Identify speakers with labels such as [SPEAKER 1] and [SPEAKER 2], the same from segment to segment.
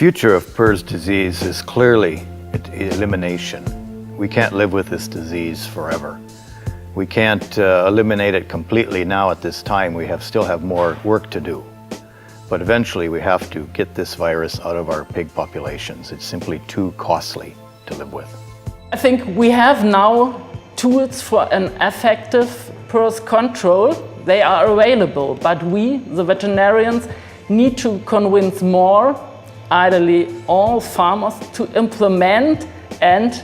[SPEAKER 1] future of PRRS disease is clearly elimination. We can't live with this disease forever. We can't eliminate it completely now at this time. We still have more work to do. But eventually we have to get this virus out of our pig populations. It's simply too costly to live with.
[SPEAKER 2] I think we have now tools for an effective PRRS control. They are available, but we, the veterinarians, need to convince more, ideally all farmers, to implement and,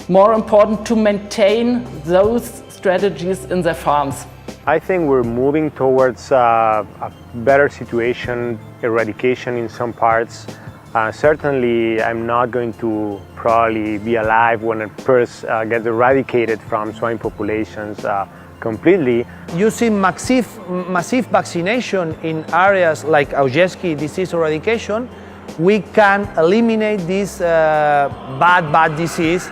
[SPEAKER 2] more important, to maintain those strategies in their farms.
[SPEAKER 3] I think we're moving towards a better situation, eradication in some parts. Certainly, I'm not going to probably be alive when a PRRS gets eradicated from swine populations completely.
[SPEAKER 4] Using massive vaccination in areas like Augeski disease eradication, we can eliminate this bad disease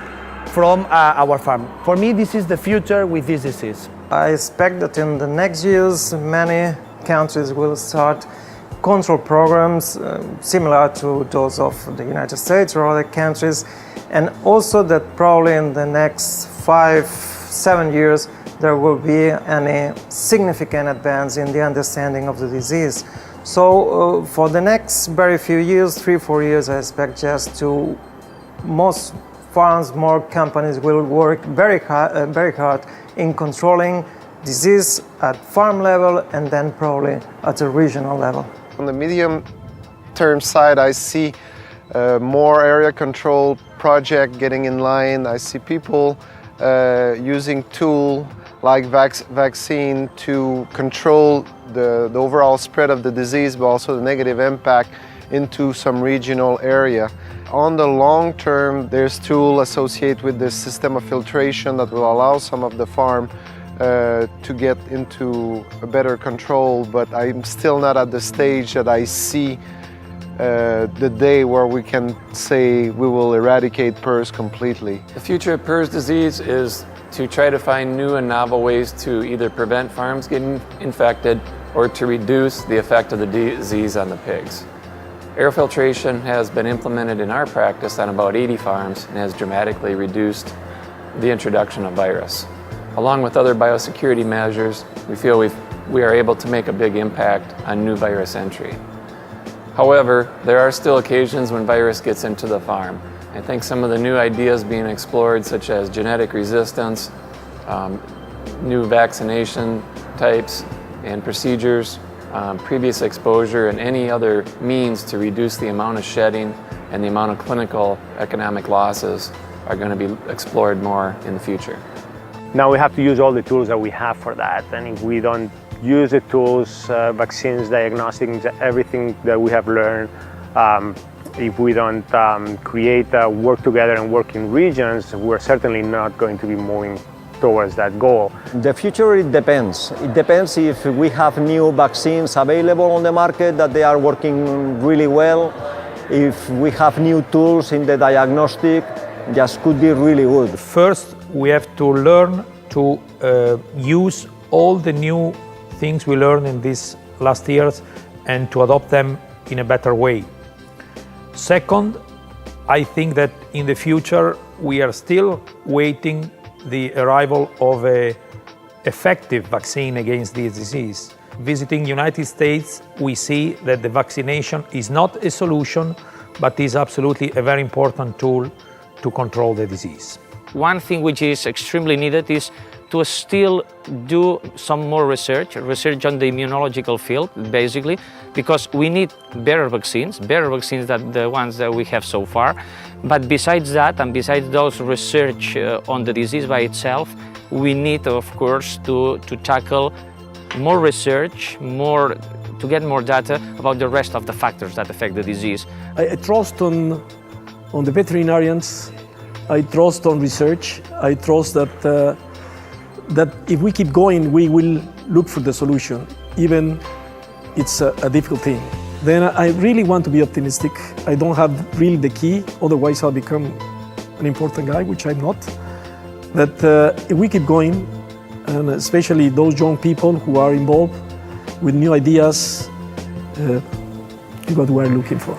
[SPEAKER 4] from our farm. For me, this is the future with this disease.
[SPEAKER 5] I expect that in the next years, many countries will start control programs similar to those of the United States or other countries, and also that probably in the next 5-7 years there will be any significant advance in the understanding of the disease. So for the next very few years, 3-4 years, I expect just to most farms, more companies will work very hard in controlling disease at farm level and then probably at a regional level.
[SPEAKER 6] On the medium-term side, I see more area control project getting in line. I see people using tool like vaccine to control the overall spread of the disease, but also the negative impact into some regional area. On the long term, there's tool associated with the system of filtration that will allow some of the farm to get into a better control, but I'm still not at the stage that I see the day where we can say we will eradicate PRRS completely.
[SPEAKER 7] The future of PRRS disease is to try to find new and novel ways to either prevent farms getting infected or to reduce the effect of the disease on the pigs. Air filtration has been implemented in our practice on about 80 farms and has dramatically reduced the introduction of virus. Along with other biosecurity measures, we feel we are able to make a big impact on new virus entry. However, there are still occasions when virus gets into the farm. I think some of the new ideas being explored, such as genetic resistance, new vaccination types and procedures, previous exposure, and any other means to reduce the amount of shedding and the amount of clinical economic losses are going to be explored more in the future.
[SPEAKER 3] Now we have to use all the tools that we have for that, and if we don't use the tools, vaccines, diagnostics, everything that we have learned, if we don't create work together and work in regions, we're certainly not going to be moving towards that goal.
[SPEAKER 4] The future, it depends. It depends if we have new vaccines available on the market that they are working really well. If we have new tools in the diagnostic, just could be really good.
[SPEAKER 8] First, we have to learn to use all the new things we learned in these last years and to adopt them in a better way. Second, I think that in the future we are still waiting the arrival of an effective vaccine against this disease. Visiting the United States, we see that the vaccination is not a solution, but is absolutely a very important tool to control the disease.
[SPEAKER 9] One thing which is extremely needed is to still do some more research on the immunological field, basically, because we need better vaccines than the ones that we have so far. But besides that, and besides those research on the disease by itself, we need, of course, to tackle more research, to get more data about the rest of the factors that affect the disease.
[SPEAKER 10] I trust on the veterinarians. I trust on research. I trust that if we keep going, we will look for the solution, even it's a difficult thing. Then I really want to be optimistic. I don't have really the key, otherwise I'll become an important guy, which I'm not. But if we keep going, and especially those young people who are involved with new ideas, what we are looking for.